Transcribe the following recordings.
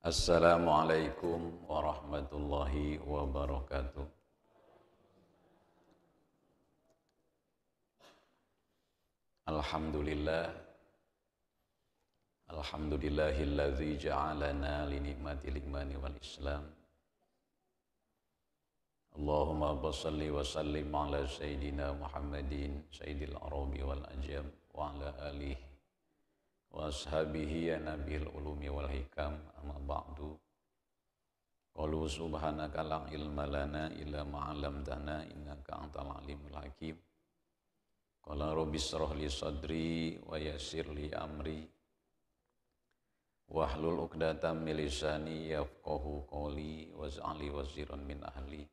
Assalamualaikum warahmatullahi wabarakatuh. Alhamdulillah, alhamdulillahilladzi ja'alana li ni'matil imani wal islam. Allahumma bassalli wa sallim ala sayyidina Muhammadin sayyidil arabi wal ajam wa ala alihi wa ashabihi ya nabil ulumi wal hikam, amma ba'du. Qalu subhanaka la ilma lana illa ma 'allamtana innaka antal alimul hakim. Qala rabbi shrah li sadri wa yassir li amri wahlul 'uqdatam min lisani yafqahu qawli waj'alni waziran min ahli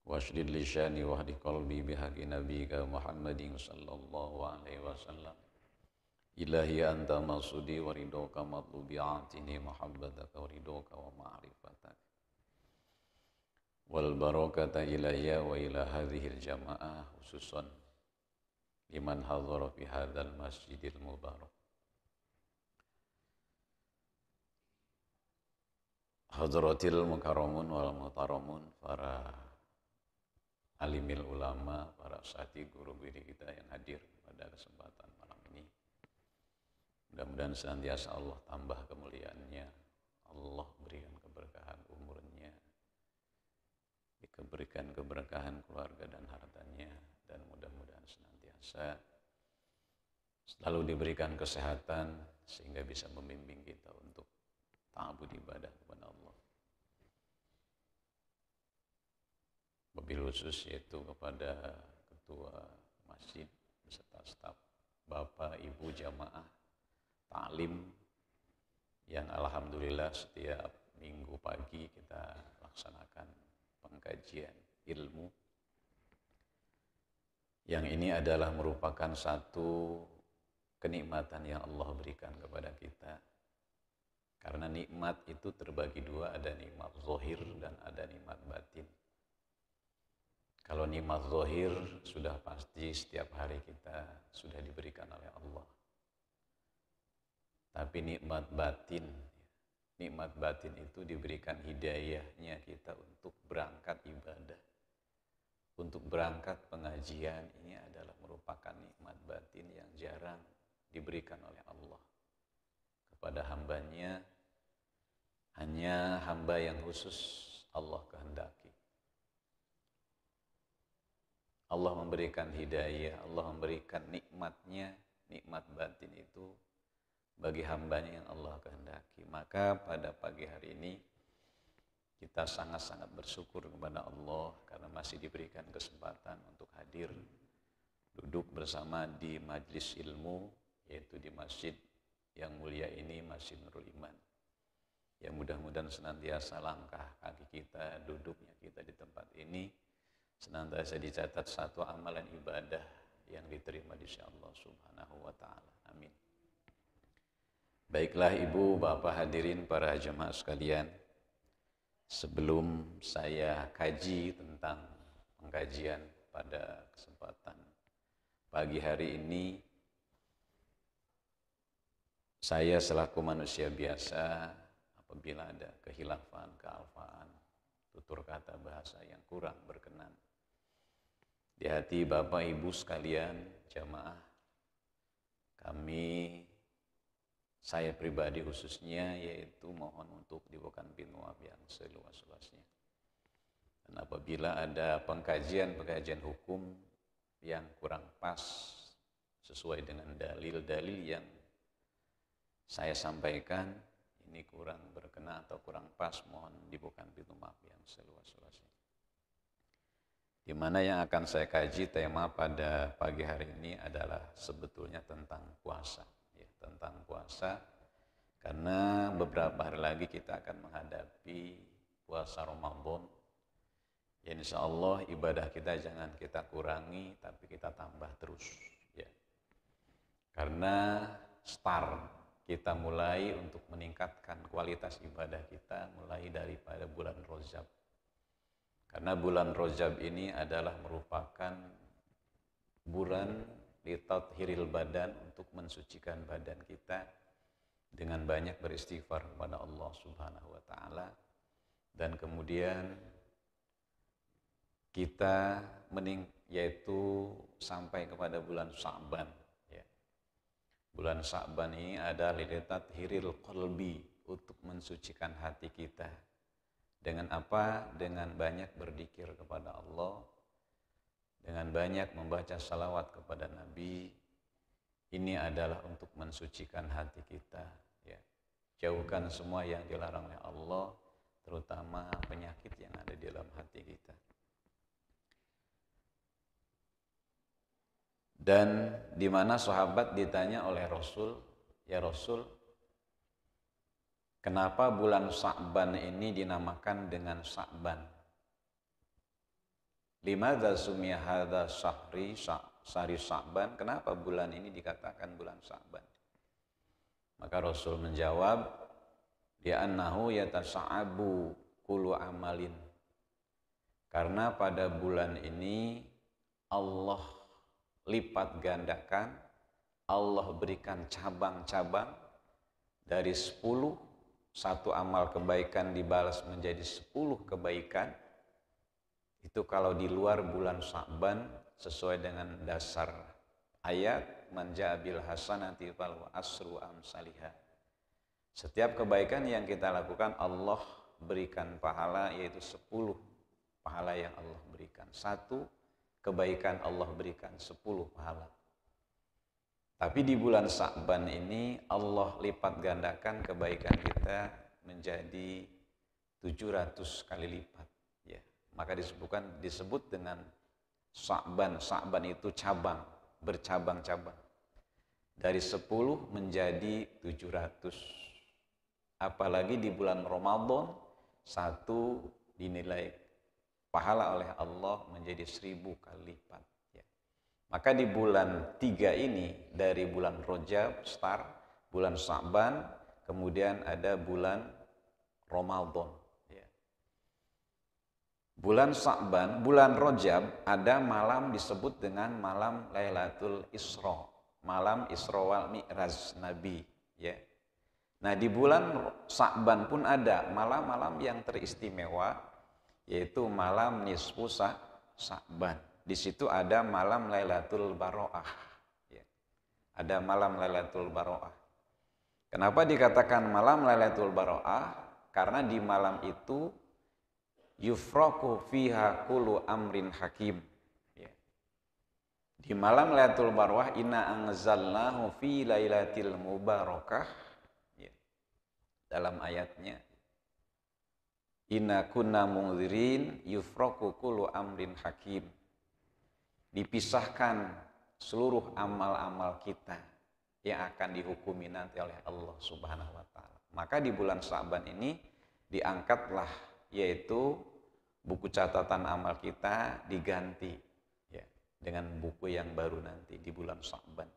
washdid lisani wahdi qalbi bihaqqi nabiyyika Muhammadin sallallahu alaihi wasallam. Ilahi anta masudi wa ridhoka matlubi atini muhabbataka wa ridhoka wa ma'rifataka wal barakata ilayya wa ila hadhil jamaah khususan liman hadhara fi hadzal masjidil mubarak. Hadratil mukarramun wal mutaramun, para alimil ulama, para sati guru kita yang hadir pada kesempatan malam ini. Mudah-mudahan senantiasa Allah tambah kemuliaannya, Allah berikan keberkahan umurnya, diberikan keberkahan keluarga dan hartanya, dan mudah-mudahan senantiasa selalu diberikan kesehatan sehingga bisa membimbing kita untuk ta'abbud ibadah kepada Allah. Wabil khusus yaitu kepada ketua masjid beserta staf, Bapak Ibu jamaah taklim yang alhamdulillah setiap minggu pagi kita laksanakan pengkajian ilmu, yang ini adalah merupakan satu kenikmatan yang Allah berikan kepada kita, karena nikmat itu terbagi dua, ada nikmat zahir dan ada nikmat batin. Kalau nikmat zahir sudah pasti setiap hari kita sudah diberikan oleh Allah. Tapi nikmat batin itu diberikan hidayahnya kita untuk berangkat ibadah, untuk berangkat pengajian. Ini adalah merupakan nikmat batin yang jarang diberikan oleh Allah kepada hambanya. Hanya hamba yang khusus Allah kehendaki. Allah memberikan hidayah, Allah memberikan nikmatnya, nikmat batin itu bagi hambanya yang Allah kehendaki. Maka pada pagi hari ini kita sangat-sangat bersyukur kepada Allah karena masih diberikan kesempatan untuk hadir duduk bersama di majlis ilmu, yaitu di masjid yang mulia ini, Masjid Nurul Iman. Yang mudah-mudahan senantiasa langkah kaki kita, duduknya kita di tempat ini senantiasa dicatat satu amalan ibadah yang diterima di sisi Allah Subhanahu wa taala. Amin. Baiklah Ibu, Bapak hadirin para jemaah sekalian, sebelum saya kaji tentang pengkajian pada kesempatan pagi hari ini, saya selaku manusia biasa, apabila ada kehilafan, kealfaan, tutur kata bahasa yang kurang berkenan di hati Bapak Ibu sekalian jamaah, saya pribadi khususnya, yaitu mohon untuk dibukakan pintu maaf yang seluas-luasnya. Dan apabila ada pengkajian hukum yang kurang pas sesuai dengan dalil-dalil yang saya sampaikan, ini kurang berkenan atau kurang pas, mohon dibukakan pintu maaf yang seluas-luasnya. Di mana yang akan saya kaji, tema pada pagi hari ini adalah sebetulnya tentang puasa. Tentang puasa, karena beberapa hari lagi kita akan menghadapi puasa Ramadan. Ya, insya Allah ibadah kita jangan kita kurangi, tapi kita tambah terus. Ya. Karena start kita mulai untuk meningkatkan kualitas ibadah kita mulai daripada bulan Rajab. Karena bulan Rajab ini adalah merupakan bulan litathhiril badan, untuk mensucikan badan kita dengan banyak beristighfar kepada Allah Subhanahu wa taala, dan kemudian kita yaitu sampai kepada bulan Sya'ban ya. Bulan Sya'ban ini ada lidat hiril qalbi, untuk mensucikan hati kita. Dengan apa? Dengan banyak berzikir kepada Allah, dengan banyak membaca salawat kepada Nabi. Ini adalah untuk mensucikan hati kita ya. Jauhkan semua yang dilarang oleh Allah, terutama penyakit yang ada di dalam hati kita. Dan di mana sahabat ditanya oleh Rasul, ya Rasul, kenapa bulan Sya'ban ini dinamakan dengan Sya'ban? Limadza sumiya hadza syahri Sya'ban? Kenapa bulan ini dikatakan bulan Sya'ban? Maka Rasul menjawab, li'annahu yatasa'abu kullu amalin. Karena pada bulan ini Allah lipat gandakan, Allah berikan cabang-cabang dari 10, satu amal kebaikan dibalas menjadi 10 kebaikan. Itu kalau di luar bulan Sya'ban, sesuai dengan dasar ayat, man jaa bil hasanati falahu asru amsalihha. Setiap kebaikan yang kita lakukan Allah berikan pahala, yaitu 10 pahala yang Allah berikan. Satu kebaikan Allah berikan 10 pahala. Tapi di bulan Sya'ban ini Allah lipat gandakan kebaikan kita menjadi 700 kali lipat ya. Maka disebut dengan Sya'ban. Sya'ban itu cabang, bercabang-cabang. Dari 10 menjadi 700. Apalagi di bulan Ramadan, satu dinilai pahala oleh Allah menjadi 1000 kali lipat ya. Maka di bulan 3 ini, dari bulan Rajab bulan Sya'ban, kemudian ada bulan Ramadan ya. Bulan Sya'ban, bulan Rajab ada malam disebut dengan malam Lailatul Isra, malam Isra wal Mi'raj Nabi ya. Nah, di bulan Sya'ban pun ada malam-malam yang teristimewa, yaitu malam nisfu Sya'ban. Di situ ada malam Lailatul Baro'ah ya. Ada malam Lailatul Baro'ah. Kenapa dikatakan malam Lailatul Baro'ah? Karena di malam itu yufraku fiha kullu amrin hakim ya. Di malam Lailatul Baro'ah, inna anzalnahu fi lailatil mubarakah ya. Dalam ayatnya, inna kunna munzirin yufraku kullu amrin hakim. Dipisahkan seluruh amal-amal kita yang akan dihukumi nanti oleh Allah Subhanahu wa taala. Maka di bulan Sya'ban ini diangkatlah, yaitu buku catatan amal kita diganti ya, dengan buku yang baru nanti di bulan Sya'ban.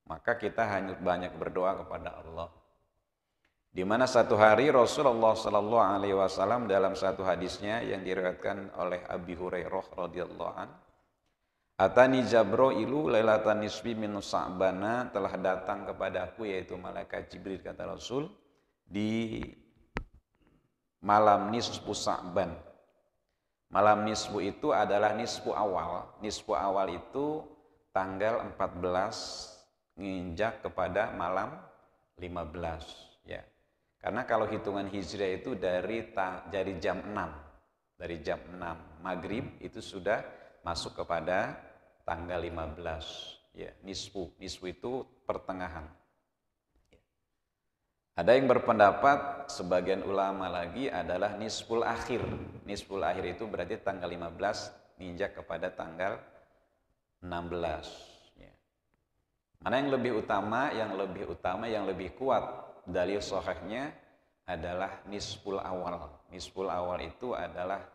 Maka kita hanya banyak berdoa kepada Allah. Di mana satu hari Rasulullah Sallallahu Alaihi Wasallam dalam satu hadisnya yang diriwayatkan oleh Abi Hurairah radhiyallahu an, atani Jabrailu lailatan nisfi min Sya'bana, telah datang kepadaku, yaitu malaikat Jibril, kata Rasul, di malam nisfu Sya'ban. Malam nisfu itu adalah nisfu awal. Nisfu awal itu tanggal 14 nginjak kepada malam 15 ya. Karena kalau hitungan Hijriah itu dari jam 6. Dari jam 6 maghrib itu sudah masuk kepada tanggal 15 ya. Nisfu itu pertengahan. Ada yang berpendapat, sebagian ulama lagi, adalah nisful akhir. Nisful akhir itu berarti tanggal 15 nginjak kepada tanggal 16 ya. Mana yang lebih utama? Yang lebih kuat dalil sahihnya adalah nisful awal. Nisful awal itu adalah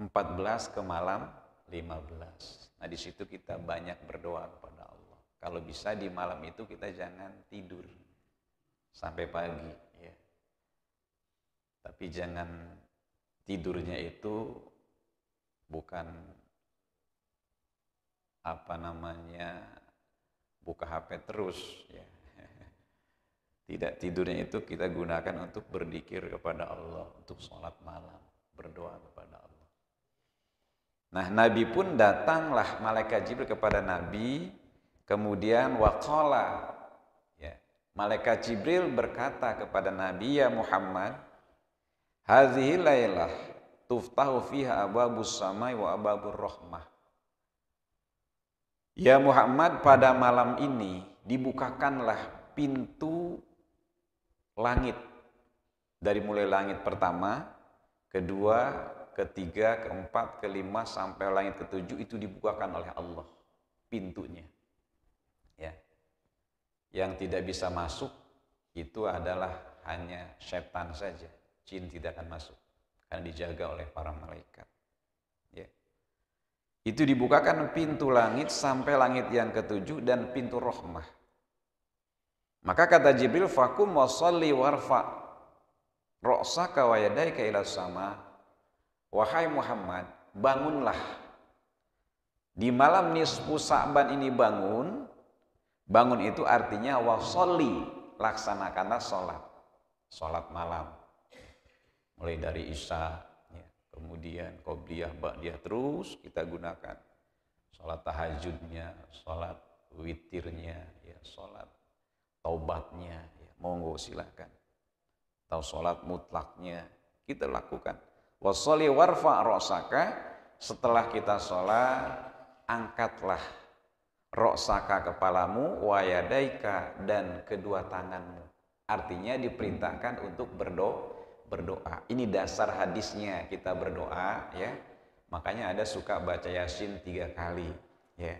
14 ke malam 15. Nah, di situ kita banyak berdoa kepada Allah. Kalau bisa di malam itu kita jangan tidur sampai pagi ya. Tapi jangan tidurnya itu bukan buka HP terus ya. Tidak tidurnya itu kita gunakan untuk berzikir kepada Allah, untuk sholat malam, berdoa kepada Allah. Nah, Nabi pun datanglah malaikat Jibril kepada Nabi, kemudian waqala, ya, malaikat Jibril berkata kepada Nabi, ya Muhammad, hadhihi lailah tuftahu fiha abwabus samai wa abwabur rahmah. Ya Muhammad, pada malam ini dibukakanlah pintu langit, dari mulai langit pertama, kedua, ketiga, keempat, kelima, sampai langit ketujuh, itu dibukakan oleh Allah pintunya. Ya. Yang tidak bisa masuk itu adalah hanya setan saja, jin tidak akan masuk, karena dijaga oleh para malaikat. Ya. Itu dibukakan pintu langit sampai langit yang ketujuh dan pintu rahmah. Maka kata Jibril, fakum wa sholli warfa ra'saka wa yadayka ila sama. Wahai Muhammad, bangunlah. Di malam nisfu Sa'ban ini bangun. Bangun itu artinya wa sholli, laksanakanlah sholat. Sholat malam. Mulai dari Isya, ya, kemudian qobliyah, ba'diyah, terus kita gunakan. Sholat tahajudnya, sholat witirnya, ya, sholat taubatnya, ya, monggo silakan. Atau sholat mutlaknya kita lakukan. Washolli warfa ra'saka, setelah kita sholat angkatlah ra'saka, kepalamu, wa yadaika, dan kedua tanganmu. Artinya diperintahkan untuk berdoa. Ini dasar hadisnya, kita berdoa, ya. Makanya ada suka baca Yasin 3 kali, ya.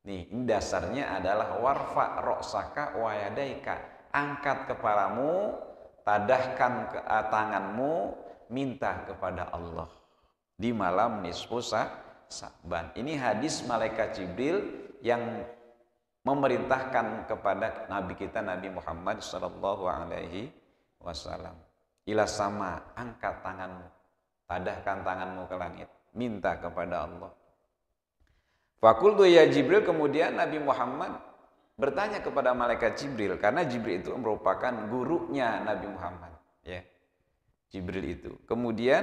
Nih, ini dasarnya adalah warfa ra'saka wa yadaika. Angkat kepalamu, tadahkan tanganmu, minta kepada Allah di malam nisfu Sa'ban. Ini hadis malaikat Jibril yang memerintahkan kepada Nabi kita, Nabi Muhammad sallallahu alaihi wasallam. Ila sama, angkat tanganmu, tadahkan tanganmu ke langit, minta kepada Allah. Fakultu ya Jibril, kemudian Nabi Muhammad bertanya kepada malaikat Jibril, karena Jibril itu merupakan gurunya Nabi Muhammad, ya. Jibril itu. Kemudian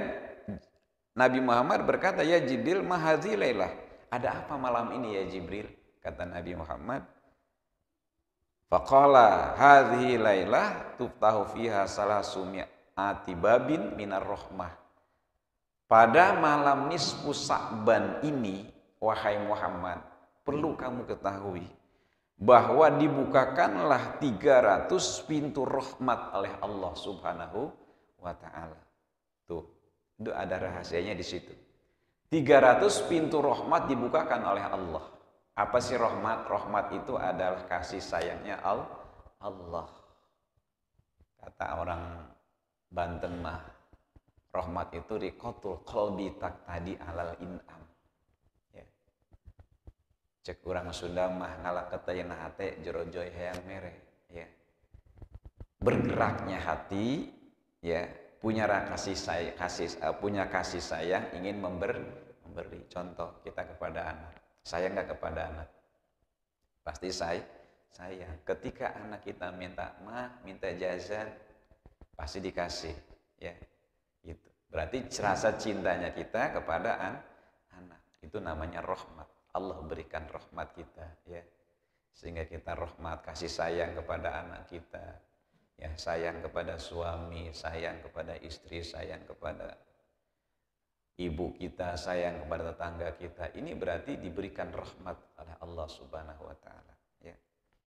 Nabi Muhammad berkata, ya Jibril, ma hadhihi lailah, ada apa malam ini ya Jibril? Kata Nabi Muhammad, faqala hadhihi lailah tuftahu fiha salasumiyati babin minar rahmah. Pada malam nisfu Sa'ban ini, wahai Muhammad, perlu kamu ketahui bahwa dibukakanlah 300 pintu rahmat oleh Allah Subhanahu wa ta'ala. Tuh, itu ada rahasianya di situ. 300 pintu rahmat dibukakan oleh Allah. Apa sih rahmat? Rahmat itu adalah kasih sayangnya Allah. Kata orang Banten mah, rahmat itu riqatul qalbi taqtadi alal in'am. Ya. Cek urang Sunda mah ngalaketeuyeun hate jorojoy hayang mere, ya. Bergeraknya hati, ya, punya kasih sayang, ingin memberi. Contoh kita kepada anak, sayang nggak kepada anak? Pasti sayang. Ketika anak kita minta jajan, pasti dikasih, ya, gitu. Berarti rasa cintanya kita kepada anak, itu namanya rahmat. Allah berikan rahmat kita, ya, sehingga kita rahmat, kasih sayang kepada anak kita. Ya, sayang kepada suami, sayang kepada istri, sayang kepada ibu kita, sayang kepada tetangga kita. Ini berarti diberikan rahmat oleh Allah Subhanahu wa ta'ala.